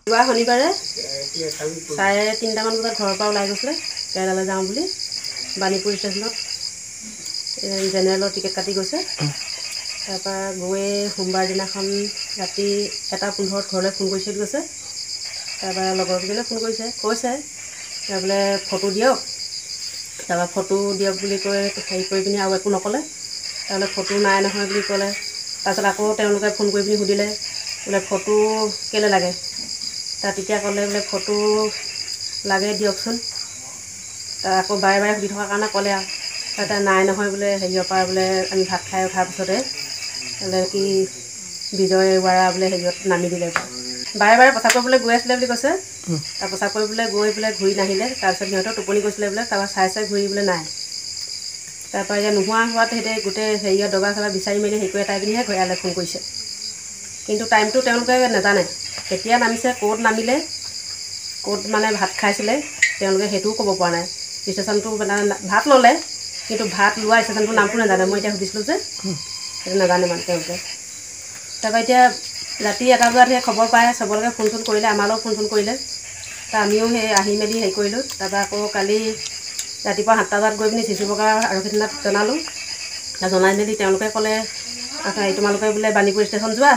যোৱা শনিবাৰে 3:30মান বজাত ঘৰৰ পৰা ওলাই গৈছিলে কেৰেলালৈ যাওঁ বুলি বাণীপুৰ ষ্টেচনত জেনেৰেলৰ টিকেট কাটি গৈছে। তাৰপৰা গৈ সোমবাৰ দিনাখন ৰাতি 1:15 ঘৰলৈ ফোন কৰিছিল গৈছে। তাৰপৰা লগৰকেইজনে ফোন কৈছে বোলে ফটো দিয়ক। তাৰপৰা ফটো দিয়ক বুলি কৈ হেৰি কৰি পিনি আৰু একো নক'লে। তাৰপৰা ফটো নাই নহয় বুলি ক'লে। তাৰপিছত আকৌ তেওঁলোকে ফোন কৰি পিনি সুধিলে বোলে ফটো কেলৈ লাগে। তেতিয়া ক'লে বোলে ফটো লাগে দিয়কচোন। তাৰ আকৌ বাৰে বাৰে সুধি থকাৰ কাৰণে ক'লে আৰু তাতে নাই নহয় বোলে হেৰিয়ৰ পৰা বোলে আমি ভাত খাই উঠাৰ পিছতে বোলে কি বিজয়ৱাড়া বোলে হেৰিয়ত নামি দিলে। বাৰে বাৰে প্ৰচাৰ কৰিবলৈ গৈ আছিলে বুলি কৈছে। তাৰ প্ৰচাৰ কৰিবলৈ গৈ বোলে ঘূৰি নাহিলে। তাৰপিছত সিহঁতৰ টোপনি গৈছিলে বোলে। তাৰপৰা চাই ঘূৰি বোলে নাই। তাৰপৰা এতিয়া নোহোৱা হোৱাত সিহঁতে গোটেই হেৰিয়ৰ দবা চবা বিচাৰি মেলি হেৰি কৰি এটাই পিনিহে ঘৰলৈ ফোন কৰিছে। কিন্তু টাইমটো তেওঁলোকে নাজানে কেতিয়া নামিছে, ক'ত নামিলে, ক'ত মানে ভাত খাইছিলে তেওঁলোকে সেইটোও ক'ব পৰা নাই। ষ্টেচনটো মানে ভাত ল'লে কিন্তু ভাত লোৱা ষ্টেচনটোৰ নামটো নাজানে। মই এতিয়া সুধিছিলোঁ যে সেইটো নাজানে মানে তেওঁলোকে। তাৰপৰা এতিয়া ৰাতি 1 বজাত সেই খবৰ পাই চবলৈকে ফোন চোন কৰিলে, আমালৈও ফোন চোন কৰিলে। আমিও সেই আহি মেলি হেৰি কৰিলোঁ। তাৰপৰা আকৌ কালি ৰাতিপুৱা 7টা বজাত গৈ পিনি চিচি বগা আৰক্ষী থানাত জনালোঁ। জনাই মেলি তেওঁলোকে ক'লে তোমালোকে বোলে বাণীপুৰ ষ্টেচন যোৱা।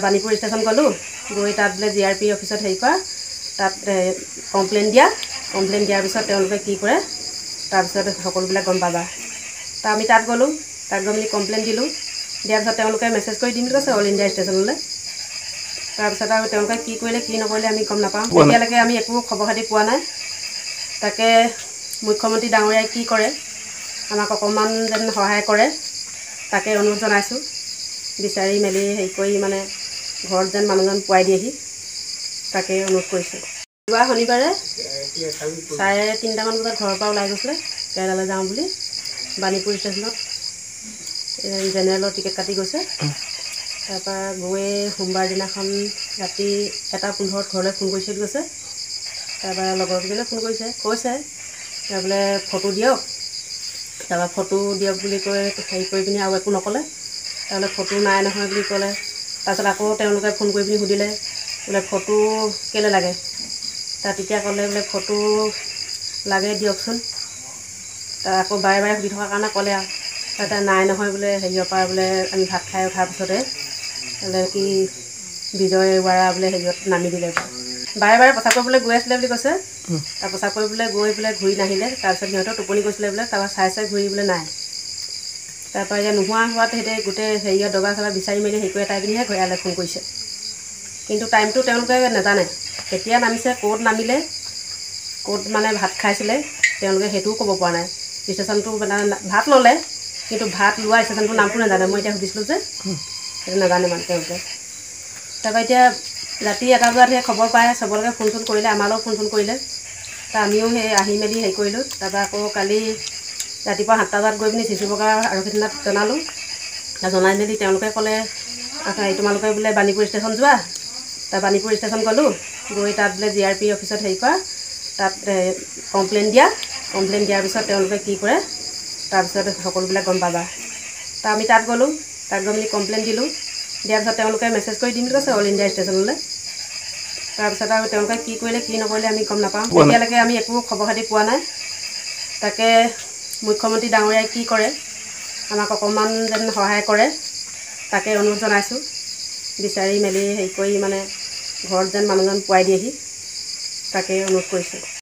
বাণীপুৰ ষ্টেচন গ'লোঁ। গৈ তাত বোলে GRP অফিচত হেৰি কৰা, তাত কমপ্লেইন দিয়াৰ পিছত তেওঁলোকে কি কৰে তাৰপিছত সকলোবিলাক গম পাবা। আমি তাত গ'লোঁ। তাত গৈ মেলি কমপ্লেইন দিলোঁ। দিয়াৰ পিছত তেওঁলোকে মেছেজ কৰি দিম বুলি কৈছে অল ইণ্ডিয়া ষ্টেচনলৈ। তাৰপিছত আৰু তেওঁলোকে কি কৰিলে কি নকৰিলে আমি গম নাপাওঁ। এতিয়ালৈকে আমি একো খবৰ খাতি পোৱা নাই। তাকে মুখ্যমন্ত্ৰী ডাঙৰীয়াই কি কৰে আমাক অকণমান যেন সহায় কৰে তাকে অনুৰোধ জনাইছোঁ। বিচাৰি মেলি হেৰি কৰি মানে ঘৰত যেন মানুহজন পোৱাই দিয়েহি তাকে অনুৰোধ কৰিছোঁ। যোৱা শনিবাৰে 3:30মান বজাত ঘৰৰ পৰা ওলাই গৈছিলে কেৰেলালৈ যাওঁ বুলি বাণীপুৰ ষ্টেচনত জেনেৰেলৰ টিকেট কাটি গৈছে। তাৰপৰা গৈ সোমবাৰ দিনাখন ৰাতি 1:15 ঘৰলৈ ফোন কৰিছিল গৈছে। তাৰপৰা লগৰকেইজনে ফোন কৰিছে বোলে ফটো দিয়ক। তাৰপৰা ফটো দিয়ক বুলি কৈ হেৰি কৰি পিনি আৰু একো নক'লে। তাৰপৰা ফটো নাই নহয় বুলি ক'লে। তাৰপিছত আকৌ তেওঁলোকে ফোন কৰি পিনি সুধিলে বোলে ফটো কেলৈ লাগে। তেতিয়া ক'লে বোলে ফটো লাগে দিয়কচোন। তাৰ আকৌ বাৰে বাৰে সুধি থকাৰ কাৰণে ক'লে আৰু তাতে নাই নহয় বোলে হেৰিয়ৰ পৰা বোলে আমি ভাত খাই উঠাৰ পিছতে বোলে কি বিজয়ৱাড়া বোলে হেৰিয়ত নামি দিলে। বাৰে বাৰে প্ৰচাৰ কৰিবলৈ গৈ আছিলে বুলি কৈছে। তাৰ প্ৰচাৰ কৰিবলৈ গৈ বোলে ঘূৰি নাহিলে। তাৰপিছত সিহঁতৰ টোপনি গৈছিলে বোলে। তাৰপৰা চাই ঘূৰি বোলে নাই। তাৰপৰা এতিয়া নোহোৱা হোৱাত সিহঁতে গোটেই হেৰিয়ৰ দবা চবা বিচাৰি মেলি হেৰি কৰি এটাই পিনিহে ঘৰলৈ ফোন কৰিছে। কিন্তু টাইমটো তেওঁলোকে নাজানে কেতিয়া নামিছে, ক'ত নামিলে, ক'ত মানে ভাত খাইছিলে তেওঁলোকে সেইটোও ক'ব পৰা নাই। ষ্টেচনটো মানে ভাত ল'লে কিন্তু ভাত লোৱা ষ্টেচনটোৰ নামটো নাজানে। মই এতিয়া সুধিছিলোঁ যে সেইটো নাজানে মানে তেওঁলোকে। তাৰপৰা এতিয়া ৰাতি 1 বজাত সেই খবৰ পাই চবলৈকে ফোন চোন কৰিলে, আমালৈও ফোন চোন কৰিলে। আমিও সেই আহি মেলি হেৰি কৰিলোঁ। তাৰপৰা আকৌ কালি ৰাতিপুৱা 7টা বজাত গৈ পিনি চিচি বগা আৰক্ষী থানাত জনালোঁ। জনাই মেলি তেওঁলোকে ক'লে তোমালোকে বোলে বাণীপুৰ ষ্টেচন যোৱা। বাণীপুৰ ষ্টেচন গ'লোঁ। গৈ তাত বোলে GRP অফিচত হেৰি কৰা, তাত কমপ্লেইন দিয়াৰ পিছত তেওঁলোকে কি কৰে তাৰপিছত সকলোবিলাক গম পাবা। আমি তাত গ'লোঁ। তাত গৈ মেলি কমপ্লেইন দিলোঁ। দিয়াৰ পিছত তেওঁলোকে মেছেজ কৰি দিম বুলি কৈছে অল ইণ্ডিয়া ষ্টেচনলৈ। তাৰপিছত আৰু তেওঁলোকে কি কৰিলে কি নকৰিলে আমি গম নাপাওঁ। এতিয়ালৈকে আমি একো খবৰ খাতি পোৱা নাই। তাকে মুখ্যমন্ত্ৰী ডাঙৰীয়াই কি কৰে আমাক অকণমান যেন সহায় কৰে তাকে অনুৰোধ জনাইছোঁ। বিচাৰি মেলি হেৰি কৰি মানে ঘৰত যেন মানুহজন পোৱাই দিয়েহি তাকে অনুৰোধ কৰিছোঁ।